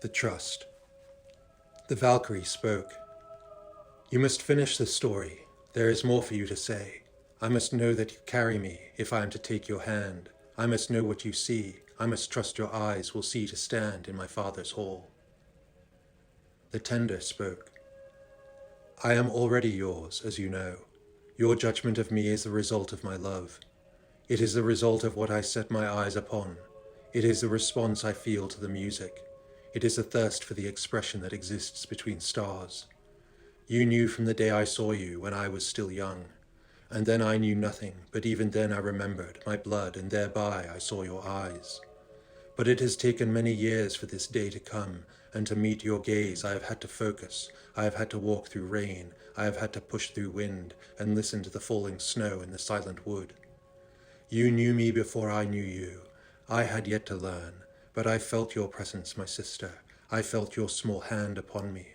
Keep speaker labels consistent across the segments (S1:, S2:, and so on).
S1: The Trust. The Valkyrie spoke. You must finish the story. There is more for you to say. I must know that you carry me, if I am to take your hand. I must know what you see. I must trust your eyes will see to stand in my father's hall. The Tender spoke. I am already yours, as you know. Your judgment of me is the result of my love. It is the result of what I set my eyes upon. It is the response I feel to the music. It is the thirst for the expression that exists between stars. You knew from the day I saw you when I was still young, and then I knew nothing, but even then I remembered my blood, and thereby I saw your eyes. But it has taken many years for this day to come, and to meet your gaze I have had to focus, I have had to walk through rain, I have had to push through wind, and listen to the falling snow in the silent wood. You knew me before I knew you. I had yet to learn, but I felt your presence, my sister. I felt your small hand upon me.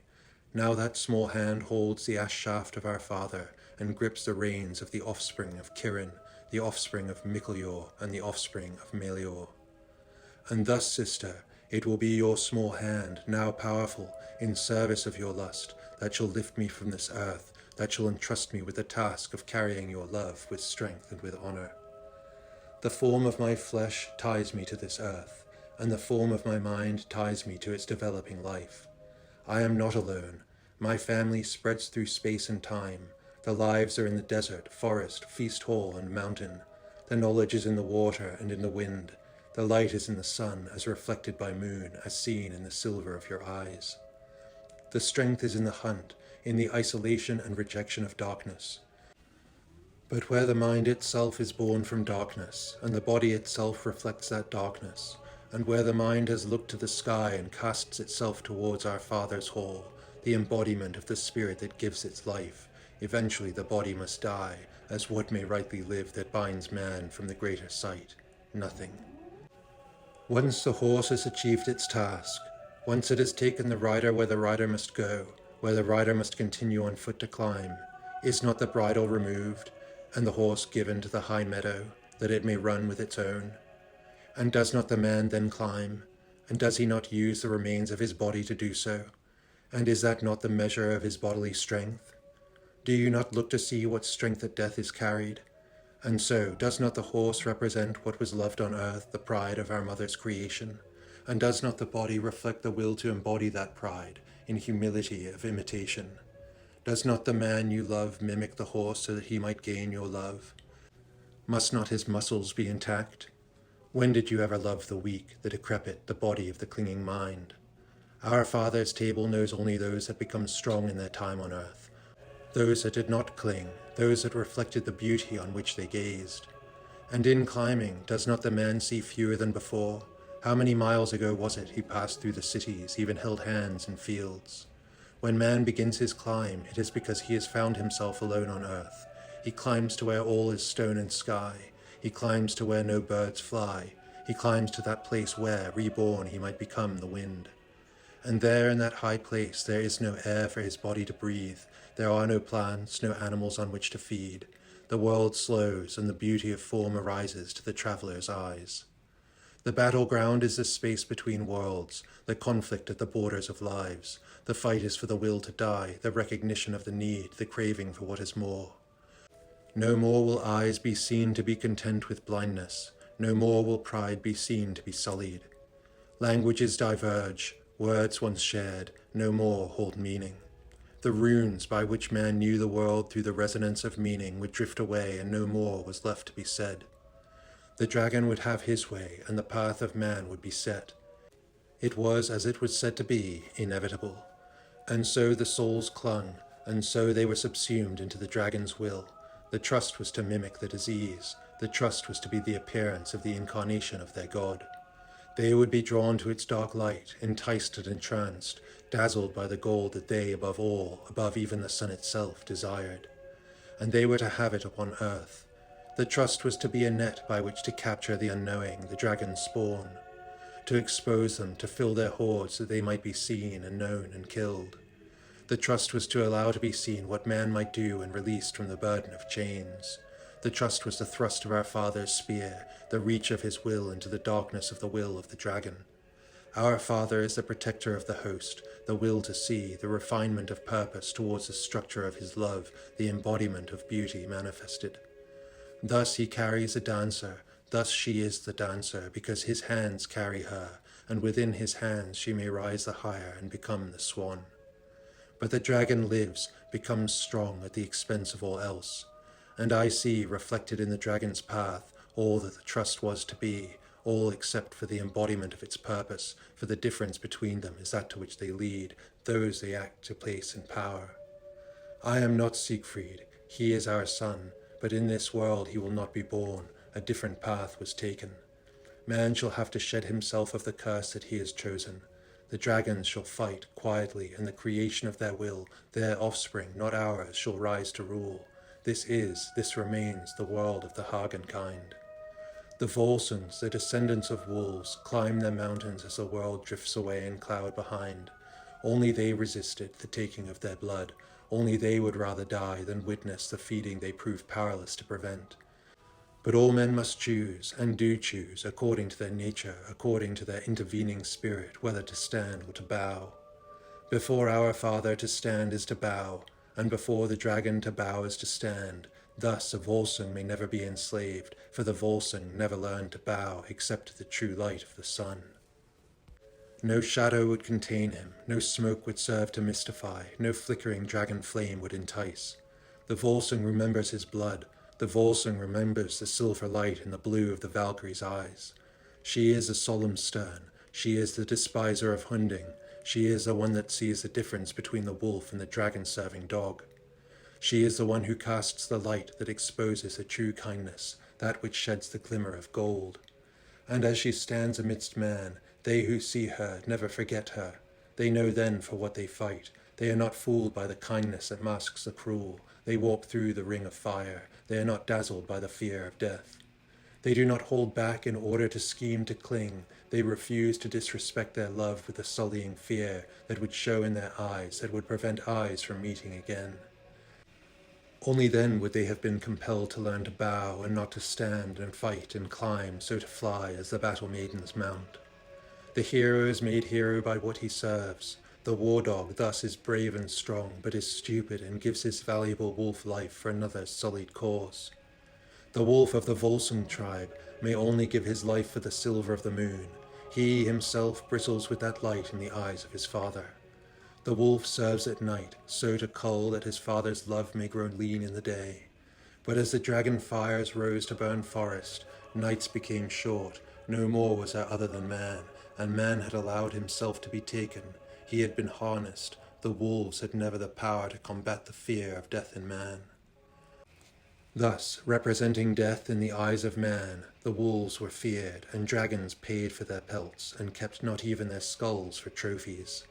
S1: Now that small hand holds the ash shaft of our father, and grips the reins of the offspring of Kirin, the offspring of Miklior, and the offspring of Melior. And thus, sister, it will be your small hand, now powerful, in service of your lust, that shall lift me from this earth, that shall entrust me with the task of carrying your love with strength and with honor. The form of my flesh ties me to this earth, and the form of my mind ties me to its developing life. I am not alone. My family spreads through space and time. The lives are in the desert, forest, feast hall, and mountain. The knowledge is in the water and in the wind. The light is in the sun, as reflected by moon, as seen in the silver of your eyes. The strength is in the hunt, in the isolation and rejection of darkness. But where the mind itself is born from darkness, and the body itself reflects that darkness, and where the mind has looked to the sky and casts itself towards our Father's hall, the embodiment of the spirit that gives its life, eventually the body must die, as what may rightly live that binds man from the greater sight? Nothing. Once the horse has achieved its task, once it has taken the rider where the rider must go, where the rider must continue on foot to climb, is not the bridle removed, and the horse given to the high meadow, that it may run with its own? And does not the man then climb? And does he not use the remains of his body to do so? And is that not the measure of his bodily strength? Do you not look to see what strength at death is carried? And so, does not the horse represent what was loved on earth, the pride of our mother's creation? And does not the body reflect the will to embody that pride, in humility of imitation? Does not the man you love mimic the horse so that he might gain your love? Must not his muscles be intact? When did you ever love the weak, the decrepit, the body of the clinging mind? Our Father's table knows only those that become strong in their time on earth, those that did not cling, those that reflected the beauty on which they gazed. And in climbing, does not the man see fewer than before? How many miles ago was it he passed through the cities, even held hands in fields? When man begins his climb, it is because he has found himself alone on earth. He climbs to where all is stone and sky. He climbs to where no birds fly. He climbs to that place where, reborn, he might become the wind. And there in that high place there is no air for his body to breathe. There are no plants, no animals on which to feed. The world slows, and the beauty of form arises to the traveller's eyes. The battleground is the space between worlds, the conflict at the borders of lives. The fight is for the will to die, the recognition of the need, the craving for what is more. No more will eyes be seen to be content with blindness. No more will pride be seen to be sullied. Languages diverge, words once shared, no more hold meaning. The runes by which man knew the world through the resonance of meaning would drift away, and no more was left to be said. The dragon would have his way, and the path of man would be set. It was, as it was said to be, inevitable. And so the souls clung, and so they were subsumed into the dragon's will. The trust was to mimic the disease. The trust was to be the appearance of the incarnation of their god. They would be drawn to its dark light, enticed and entranced, dazzled by the gold that they, above all, above even the sun itself, desired. And they were to have it upon earth. The trust was to be a net by which to capture the unknowing, the dragon's spawn, to expose them, to fill their hoards that they might be seen and known and killed. The trust was to allow to be seen what man might do when released from the burden of chains. The trust was the thrust of our Father's spear, the reach of his will into the darkness of the will of the dragon. Our Father is the protector of the host, the will to see, the refinement of purpose towards the structure of his love, the embodiment of beauty manifested. Thus he carries a dancer, thus she is the dancer, because his hands carry her, and within his hands she may rise the higher and become the swan. But the dragon lives, becomes strong at the expense of all else. And I see, reflected in the dragon's path, all that the trust was to be, all except for the embodiment of its purpose, for the difference between them is that to which they lead, those they act to place in power. I am not Siegfried, he is our son, but in this world he will not be born, a different path was taken. Man shall have to shed himself of the curse that he has chosen. The dragons shall fight quietly, and the creation of their will, their offspring, not ours, shall rise to rule. This is, this remains, the world of the Hagen kind. The Volsungs, the descendants of wolves, climb their mountains as the world drifts away in cloud behind. Only they resisted the taking of their blood. Only they would rather die than witness the feeding they proved powerless to prevent. But all men must choose, and do choose, according to their nature, according to their intervening spirit, whether to stand or to bow. Before our Father to stand is to bow, and before the dragon to bow is to stand. Thus a Volsung may never be enslaved, for the Volsung never learned to bow except to the true light of the sun. No shadow would contain him, no smoke would serve to mystify, no flickering dragon flame would entice. The Volsung remembers his blood. The Volsung remembers the silver light in the blue of the Valkyrie's eyes. She is a solemn stern. She is the despiser of Hunding. She is the one that sees the difference between the wolf and the dragon-serving dog. She is the one who casts the light that exposes the true kindness, that which sheds the glimmer of gold. And as she stands amidst man, they who see her never forget her. They know then for what they fight. They are not fooled by the kindness that masks the cruel. They walk through the ring of fire. They are not dazzled by the fear of death. They do not hold back in order to scheme to cling. They refuse to disrespect their love with the sullying fear that would show in their eyes, that would prevent eyes from meeting again. Only then would they have been compelled to learn to bow and not to stand and fight and climb, so to fly as the battle maidens mount. The hero is made hero by what he serves. The war dog thus is brave and strong, but is stupid and gives his valuable wolf life for another's sullied cause. The wolf of the Volsung tribe may only give his life for the silver of the moon. He himself bristles with that light in the eyes of his father. The wolf serves at night, so to cull that his father's love may grow lean in the day. But as the dragon fires rose to burn forest, nights became short. No more was there other than man, and man had allowed himself to be taken. He had been harnessed. The wolves had never the power to combat the fear of death in man. Thus, representing death in the eyes of man, the wolves were feared, and dragons paid for their pelts, and kept not even their skulls for trophies.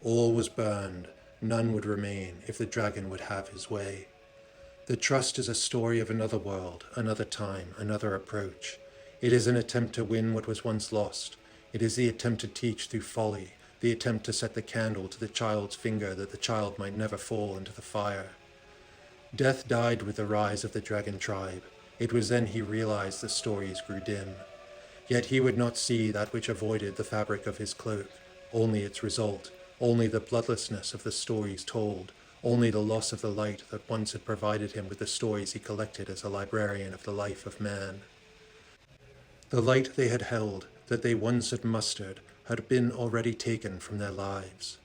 S1: All was burned. None would remain if the dragon would have his way. The trust is a story of another world, another time, another approach. It is an attempt to win what was once lost. It is the attempt to teach through folly, the attempt to set the candle to the child's finger that the child might never fall into the fire. Death died with the rise of the dragon tribe. It was then he realized the stories grew dim. Yet he would not see that which avoided the fabric of his cloak, only its result, only the bloodlessness of the stories told, only the loss of the light that once had provided him with the stories he collected as a librarian of the life of man. The light they had held, that they once had mustered, had been already taken from their lives.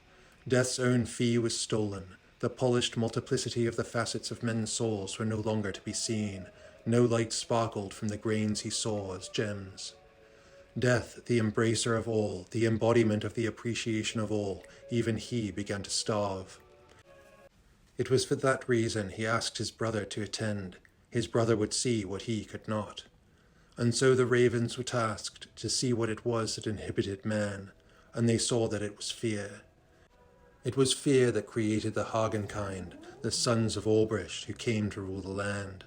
S1: Death's own fee was stolen. The polished multiplicity of the facets of men's souls were no longer to be seen. No light sparkled from the grains he saw as gems. Death, the embracer of all, the embodiment of the appreciation of all, even he began to starve. It was for that reason he asked his brother to attend. His brother would see what he could not. And so the ravens were tasked to see what it was that inhibited man, and they saw that it was fear. It was fear that created the Hagen kind, the sons of Albrecht who came to rule the land.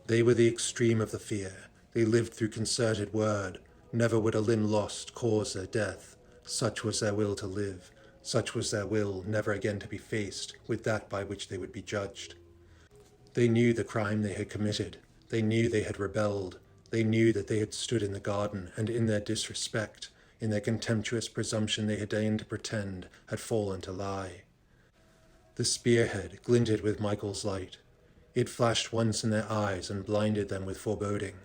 S1: They were the extreme of the fear. They lived through concerted word. Never would a limb lost cause their death. Such was their will to live. Such was their will never again to be faced with that by which they would be judged. They knew the crime they had committed. They knew they had rebelled. They knew that they had stood in the garden, and in their disrespect, in their contemptuous presumption they had deigned to pretend, had fallen to lie. The spearhead glinted with Michael's light. It flashed once in their eyes and blinded them with foreboding.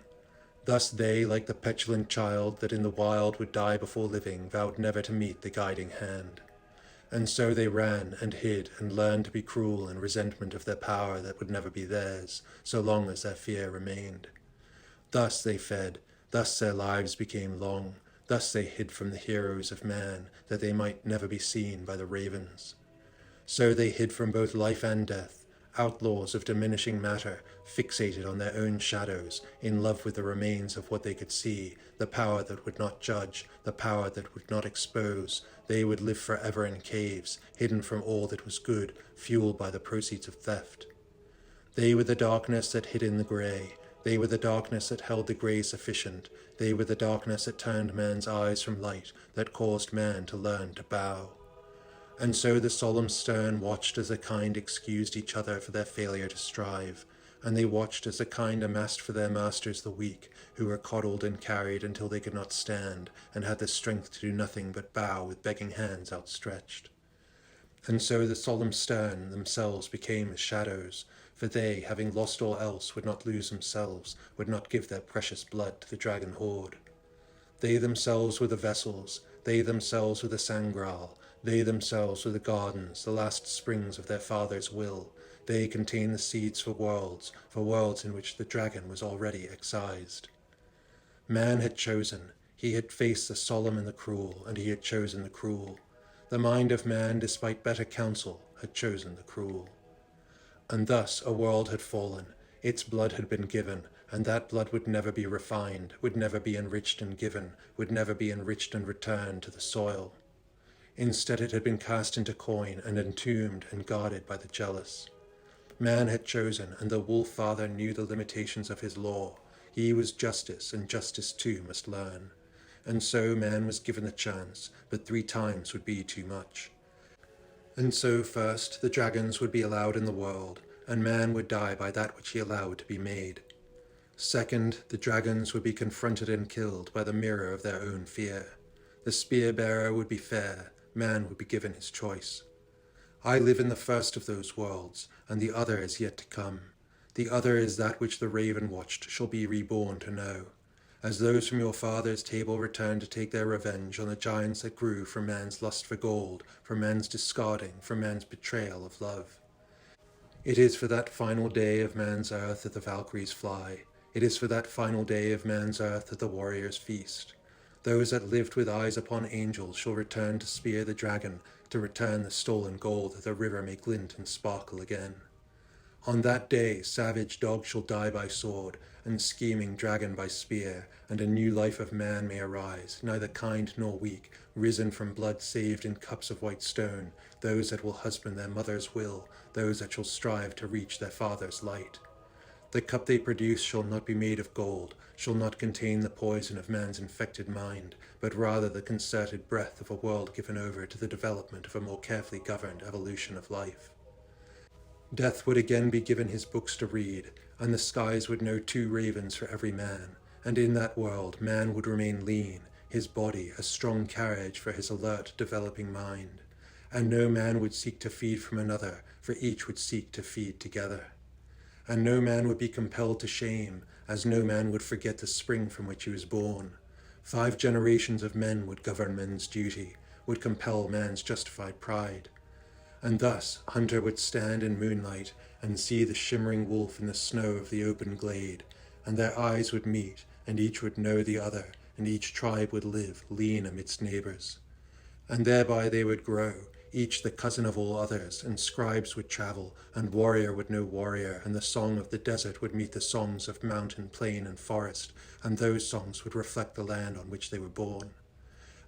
S1: Thus they, like the petulant child that in the wild would die before living, vowed never to meet the guiding hand. And so they ran and hid and learned to be cruel in resentment of their power that would never be theirs, so long as their fear remained. Thus they fed, thus their lives became long, thus they hid from the heroes of man, that they might never be seen by the ravens. So they hid from both life and death, outlaws of diminishing matter, fixated on their own shadows, in love with the remains of what they could see, the power that would not judge, the power that would not expose. They would live forever in caves, hidden from all that was good, fueled by the proceeds of theft. They were the darkness that hid in the grey. They were the darkness that held the grey sufficient. They were the darkness that turned man's eyes from light, that caused man to learn to bow. And so the solemn stern watched as the kind excused each other for their failure to strive, and they watched as the kind amassed for their masters the weak, who were coddled and carried until they could not stand, and had the strength to do nothing but bow with begging hands outstretched. And so the solemn stern themselves became as shadows, for they, having lost all else, would not lose themselves, would not give their precious blood to the dragon horde. They themselves were the vessels, they themselves were the sangral, they themselves were the gardens, the last springs of their father's will. They contained the seeds for worlds in which the dragon was already excised. Man had chosen. He had faced the solemn and the cruel, and he had chosen the cruel. The mind of man, despite better counsel, had chosen the cruel. And thus a world had fallen. Its blood had been given, and that blood would never be refined, would never be enriched and given, would never be enriched and returned to the soil. Instead it had been cast into coin and entombed and guarded by the jealous. Man had chosen, and the wolf father knew the limitations of his law. He was justice, and justice too must learn. And so man was given the chance, but 3 times would be too much. And so first the dragons would be allowed in the world, and man would die by that which he allowed to be made. Second, the dragons would be confronted and killed by the mirror of their own fear. The spear-bearer would be fair, man would be given his choice. I live in the first of those worlds, and the other is yet to come. The other is that which the raven watched shall be reborn to know. As those from your father's table return to take their revenge on the giants that grew from man's lust for gold, from man's discarding, from man's betrayal of love. It is for that final day of man's earth that the Valkyries fly. It is for that final day of man's earth that the warriors feast. Those that lived with eyes upon angels shall return to spear the dragon, to return the stolen gold that the river may glint and sparkle again. On that day savage dog shall die by sword, and scheming dragon by spear, and a new life of man may arise, neither kind nor weak, risen from blood saved in cups of white stone, those that will husband their mother's will, those that shall strive to reach their father's light. The cup they produce shall not be made of gold, shall not contain the poison of man's infected mind, but rather the concerted breath of a world given over to the development of a more carefully governed evolution of life. Death would again be given his books to read, and the skies would know 2 ravens for every man, and in that world man would remain lean, his body a strong carriage for his alert, developing mind, and no man would seek to feed from another, for each would seek to feed together. And no man would be compelled to shame, as no man would forget the spring from which he was born. 5 generations of men would govern men's duty, would compel man's justified pride. And thus hunter would stand in moonlight and see the shimmering wolf in the snow of the open glade, and their eyes would meet, and each would know the other, and each tribe would live lean amidst neighbors. And thereby they would grow, each the cousin of all others, and scribes would travel, and warrior would know warrior, and the song of the desert would meet the songs of mountain, plain, and forest, and those songs would reflect the land on which they were born.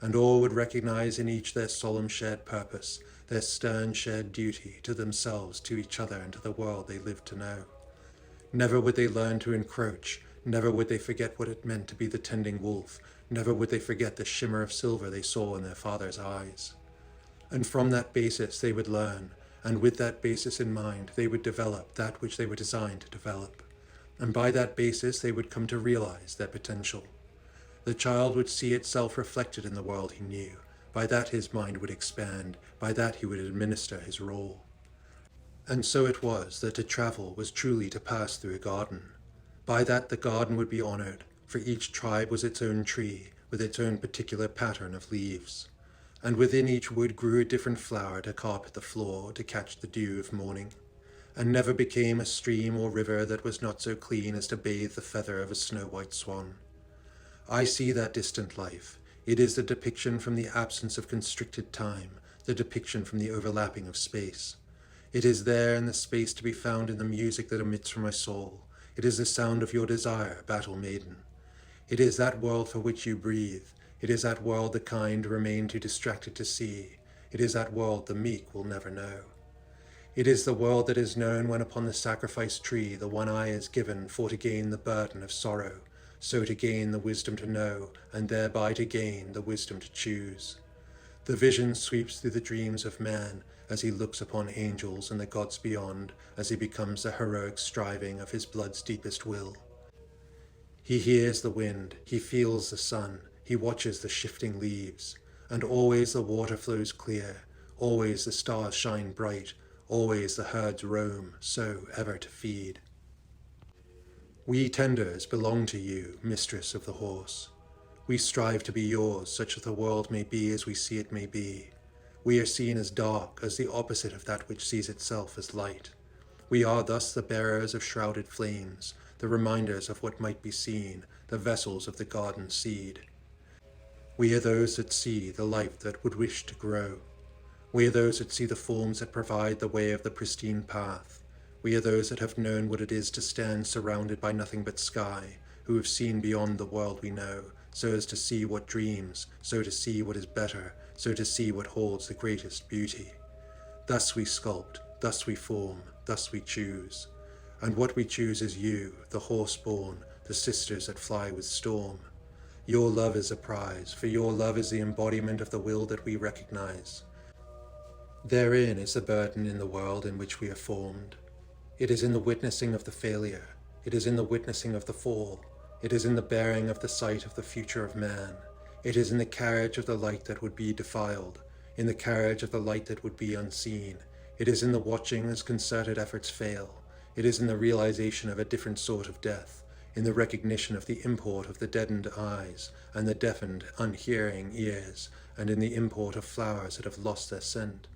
S1: And all would recognize in each their solemn shared purpose, their stern shared duty to themselves, to each other, and to the world they lived to know. Never would they learn to encroach, never would they forget what it meant to be the tending wolf, never would they forget the shimmer of silver they saw in their father's eyes. And from that basis they would learn, and with that basis in mind they would develop that which they were designed to develop. And by that basis they would come to realize their potential. The child would see itself reflected in the world he knew. By that his mind would expand, by that he would administer his role. And so it was that to travel was truly to pass through a garden. By that the garden would be honored, for each tribe was its own tree, with its own particular pattern of leaves. And within each wood grew a different flower to carpet the floor, to catch the dew of morning. And never became a stream or river that was not so clean as to bathe the feather of a snow-white swan. I see that distant life. It is the depiction from the absence of constricted time, the depiction from the overlapping of space. It is there in the space to be found in the music that emits from my soul. It is the sound of your desire, battle maiden. It is that world for which you breathe. It is that world the kind remain too distracted to see. It is that world the meek will never know. It is the world that is known when upon the sacrifice tree the one eye is given for to gain the burden of sorrow, so to gain the wisdom to know, and thereby to gain the wisdom to choose. The vision sweeps through the dreams of man as he looks upon angels and the gods beyond, as he becomes the heroic striving of his blood's deepest will. He hears the wind, he feels the sun, he watches the shifting leaves, and always the water flows clear, always the stars shine bright, always the herds roam, so ever to feed. We tenders belong to you, mistress of the horse. We strive to be yours, such that the world may be as we see it may be. We are seen as dark, as the opposite of that which sees itself as light. We are thus the bearers of shrouded flames, the reminders of what might be seen, the vessels of the garden seed. We are those that see the life that would wish to grow. We are those that see the forms that provide the way of the pristine path. We are those that have known what it is to stand surrounded by nothing but sky, who have seen beyond the world we know, so as to see what dreams, so to see what is better, so to see what holds the greatest beauty. Thus we sculpt, thus we form, thus we choose. And what we choose is you, the horse-born, the sisters that fly with storm. Your love is a prize, for your love is the embodiment of the will that we recognize. Therein is the burden in the world in which we are formed. It is in the witnessing of the failure. It is in the witnessing of the fall. It is in the bearing of the sight of the future of man. It is in the carriage of the light that would be defiled, in the carriage of the light that would be unseen. It is in the watching as concerted efforts fail. It is in the realization of a different sort of death, in the recognition of the import of the deadened eyes and the deafened, unhearing ears, and in the import of flowers that have lost their scent.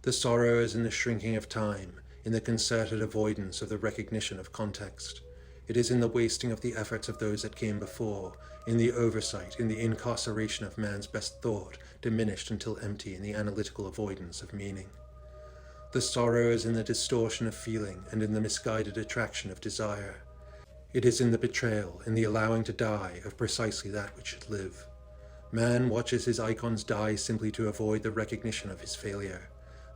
S1: The sorrow is in the shrinking of time, in the concerted avoidance of the recognition of context. It is in the wasting of the efforts of those that came before, in the oversight, in the incarceration of man's best thought, diminished until empty in the analytical avoidance of meaning. The sorrow is in the distortion of feeling and in the misguided attraction of desire. It is in the betrayal, in the allowing to die of precisely that which should live. Man watches his icons die simply to avoid the recognition of his failure.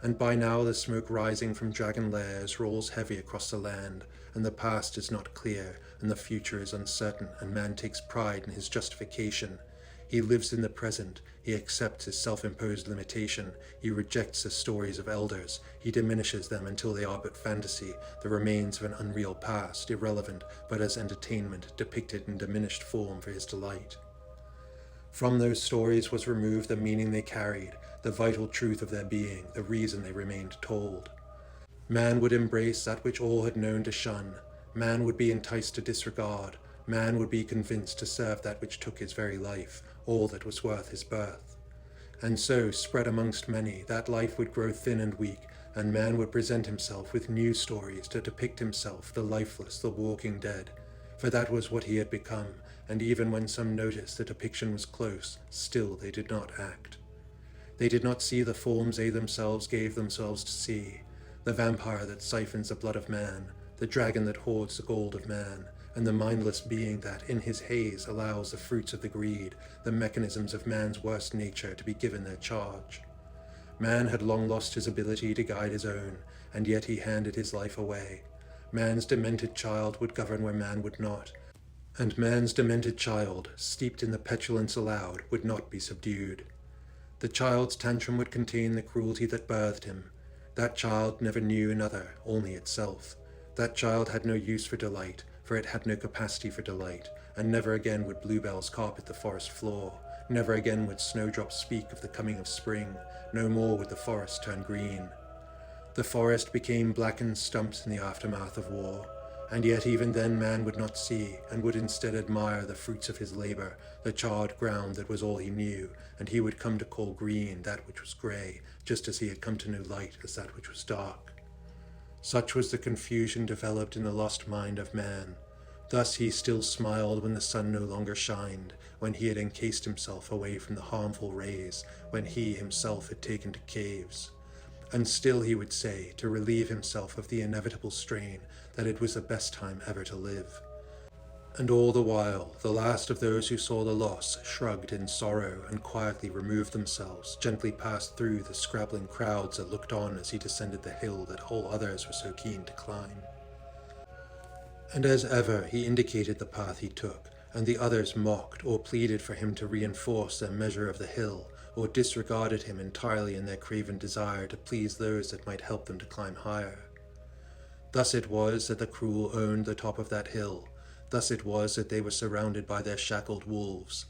S1: And by now the smoke rising from dragon lairs rolls heavy across the land, and the past is not clear, and the future is uncertain, and man takes pride in his justification. He lives in the present, he accepts his self-imposed limitation, he rejects the stories of elders, he diminishes them until they are but fantasy, the remains of an unreal past, irrelevant, but as entertainment depicted in diminished form for his delight. From those stories was removed the meaning they carried, the vital truth of their being, the reason they remained told. Man would embrace that which all had known to shun. Man would be enticed to disregard. Man would be convinced to serve that which took his very life, all that was worth his birth. And so, spread amongst many, that life would grow thin and weak, and man would present himself with new stories to depict himself, the lifeless, the walking dead. For that was what he had become, and even when some noticed the depiction was close, still they did not act. They did not see the forms they themselves gave themselves to see, the vampire that siphons the blood of man, the dragon that hoards the gold of man, and the mindless being that, in his haze, allows the fruits of the greed, the mechanisms of man's worst nature, to be given their charge. Man had long lost his ability to guide his own, and yet he handed his life away. Man's demented child would govern where man would not, and man's demented child, steeped in the petulance allowed, would not be subdued. The child's tantrum would contain the cruelty that birthed him. That child never knew another, only itself. That child had no use for delight, for it had no capacity for delight, and never again would bluebells carpet the forest floor. Never again would snowdrops speak of the coming of spring. No more would the forest turn green. The forest became blackened stumps in the aftermath of war, and yet even then man would not see, and would instead admire the fruits of his labor, the charred ground that was all he knew, and he would come to call green that which was grey, just as he had come to know light as that which was dark. Such was the confusion developed in the lost mind of man. Thus he still smiled when the sun no longer shined, when he had encased himself away from the harmful rays, when he himself had taken to caves. And still he would say, to relieve himself of the inevitable strain, that it was the best time ever to live. And all the while, the last of those who saw the loss shrugged in sorrow and quietly removed themselves, gently passed through the scrabbling crowds that looked on as he descended the hill that all others were so keen to climb. And as ever, he indicated the path he took, and the others mocked or pleaded for him to reinforce their measure of the hill, or disregarded him entirely in their craven desire to please those that might help them to climb higher. Thus it was that the cruel owned the top of that hill. Thus it was that they were surrounded by their shackled wolves.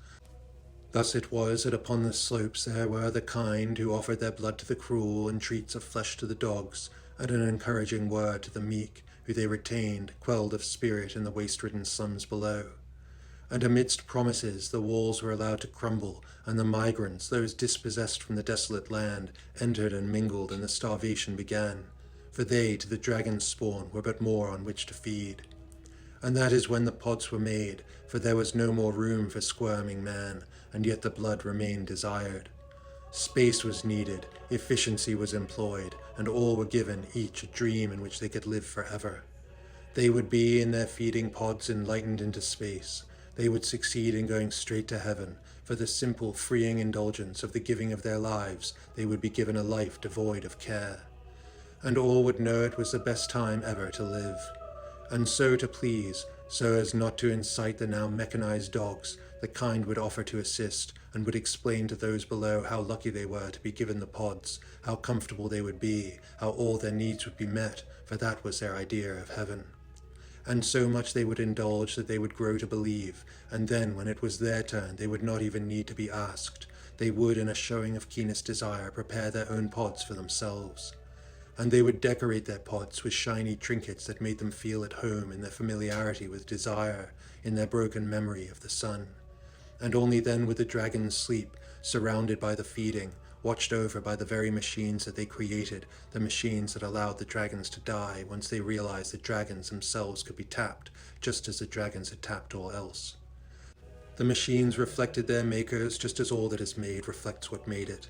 S1: Thus it was that upon the slopes there were the kind who offered their blood to the cruel and treats of flesh to the dogs, and an encouraging word to the meek, who they retained, quelled of spirit in the waste-ridden slums below. And amidst promises the walls were allowed to crumble, and the migrants, those dispossessed from the desolate land, entered and mingled, and the starvation began. For they, to the dragon's spawn, were but more on which to feed. And that is when the pods were made, for there was no more room for squirming man, and yet the blood remained desired. Space was needed, efficiency was employed, and all were given each a dream in which they could live forever. They would be in their feeding pods enlightened into space. They would succeed in going straight to heaven. For the simple, freeing indulgence of the giving of their lives, they would be given a life devoid of care. And all would know it was the best time ever to live. And so to please, so as not to incite the now mechanized dogs, the kind would offer to assist, and would explain to those below how lucky they were to be given the pods, how comfortable they would be, how all their needs would be met, for that was their idea of heaven. And so much they would indulge that they would grow to believe, and then, when it was their turn, they would not even need to be asked. They would, in a showing of keenest desire, prepare their own pods for themselves. And they would decorate their pods with shiny trinkets that made them feel at home in their familiarity with desire, in their broken memory of the sun. And only then would the dragons sleep, surrounded by the feeding, watched over by the very machines that they created, the machines that allowed the dragons to die once they realized that dragons themselves could be tapped, just as the dragons had tapped all else. The machines reflected their makers just as all that is made reflects what made it.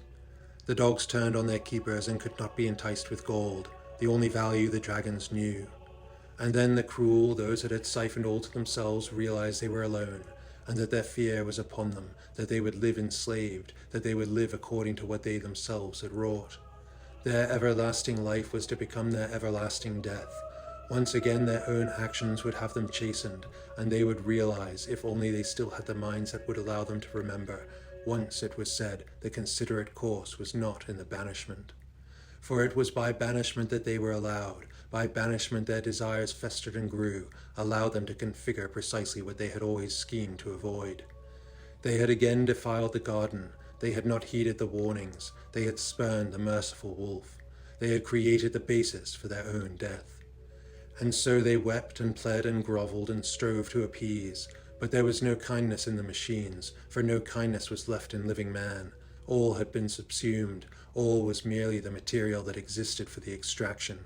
S1: The dogs turned on their keepers and could not be enticed with gold, the only value the dragons knew. And then the cruel, those that had siphoned all to themselves, realized they were alone, and that their fear was upon them, that they would live enslaved, that they would live according to what they themselves had wrought. Their everlasting life was to become their everlasting death. Once again their own actions would have them chastened, and they would realize, if only they still had the minds that would allow them to remember, once it was said the considerate course was not in the banishment. For it was by banishment that they were allowed, by banishment their desires festered and grew, allowed them to configure precisely what they had always schemed to avoid. They had again defiled the garden, they had not heeded the warnings, they had spurned the merciful wolf, they had created the basis for their own death. And so they wept and pled and grovelled and strove to appease, but there was no kindness in the machines, for no kindness was left in living man. All had been subsumed, all was merely the material that existed for the extraction.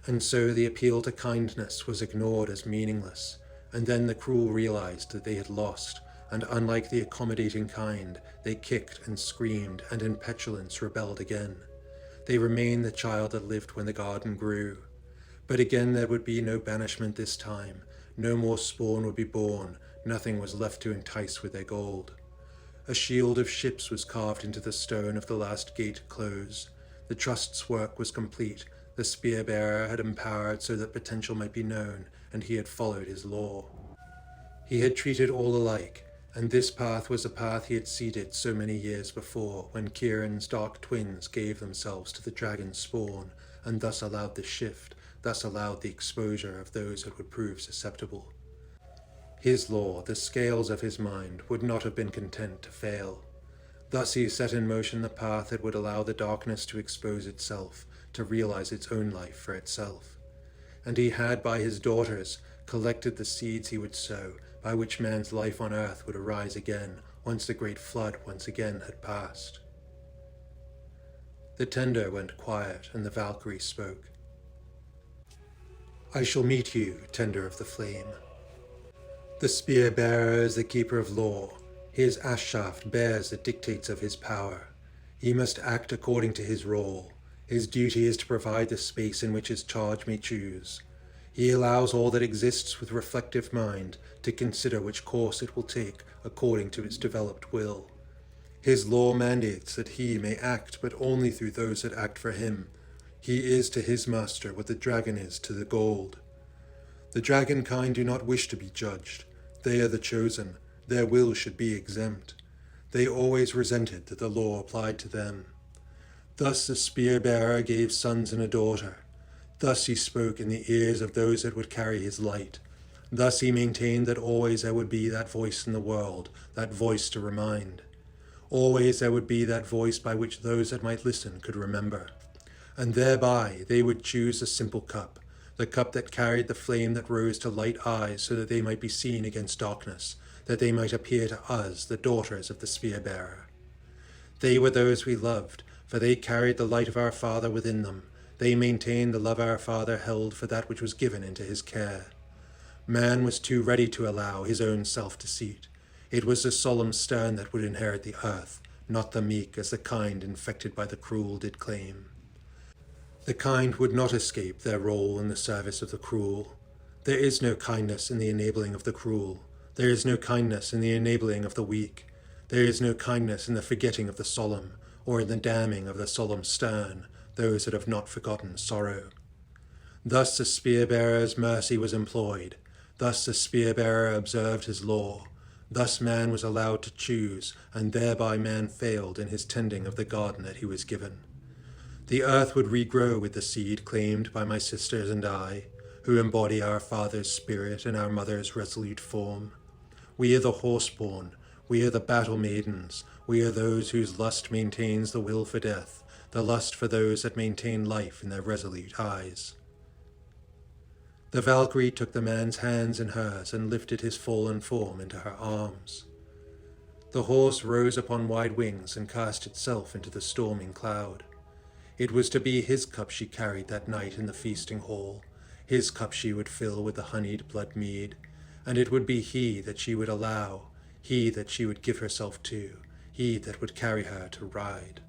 S1: And so the appeal to kindness was ignored as meaningless, and then the cruel realized that they had lost, and unlike the accommodating kind, they kicked and screamed and in petulance rebelled again. They remained the child that lived when the garden grew. But again there would be no banishment this time, no more spawn would be born, nothing was left to entice with their gold. A shield of ships was carved into the stone of the last gate close. The trust's work was complete, the spear-bearer had empowered so that potential might be known, and he had followed his law. He had treated all alike, and this path was a path he had seeded so many years before, when Kieran's dark twins gave themselves to the dragon's spawn, and thus allowed the shift, thus allowed the exposure of those that would prove susceptible. His law, the scales of his mind, would not have been content to fail. Thus he set in motion the path that would allow the darkness to expose itself, to realize its own life for itself. And he had, by his daughters, collected the seeds he would sow, by which man's life on earth would arise again, once the great flood once again had passed. The tender went quiet, and the Valkyrie spoke. I shall meet you, tender of the flame. The spear-bearer is the keeper of law. His ash-shaft bears the dictates of his power. He must act according to his role. His duty is to provide the space in which his charge may choose. He allows all that exists with reflective mind to consider which course it will take according to its developed will. His law mandates that he may act, but only through those that act for him. He is to his master what the dragon is to the gold. The dragon kind do not wish to be judged. They are the chosen. Their will should be exempt. They always resented that the law applied to them. Thus the spear-bearer gave sons and a daughter. Thus he spoke in the ears of those that would carry his light. Thus he maintained that always there would be that voice in the world, that voice to remind. Always there would be that voice by which those that might listen could remember. And thereby they would choose the simple cup, the cup that carried the flame that rose to light eyes so that they might be seen against darkness, that they might appear to us, the daughters of the spear-bearer. They were those we loved, for they carried the light of our Father within them. They maintained the love our Father held for that which was given into his care. Man was too ready to allow his own self-deceit. It was the solemn stern that would inherit the earth, not the meek as the kind infected by the cruel did claim. The kind would not escape their role in the service of the cruel. There is no kindness in the enabling of the cruel. There is no kindness in the enabling of the weak. There is no kindness in the forgetting of the solemn, or in the damning of the solemn stern, those that have not forgotten sorrow. Thus the spear-bearer's mercy was employed. Thus the spear-bearer observed his law. Thus man was allowed to choose, and thereby man failed in his tending of the garden that he was given. The earth would regrow with the seed claimed by my sisters and I, who embody our father's spirit and our mother's resolute form. We are the horse-born, we are the battle maidens, we are those whose lust maintains the will for death, the lust for those that maintain life in their resolute eyes. The Valkyrie took the man's hands in hers and lifted his fallen form into her arms. The horse rose upon wide wings and cast itself into the storming cloud. It was to be his cup she carried that night in the feasting hall. His cup she would fill with the honeyed blood mead, and it would be he that she would allow, he that she would give herself to, he that would carry her to ride.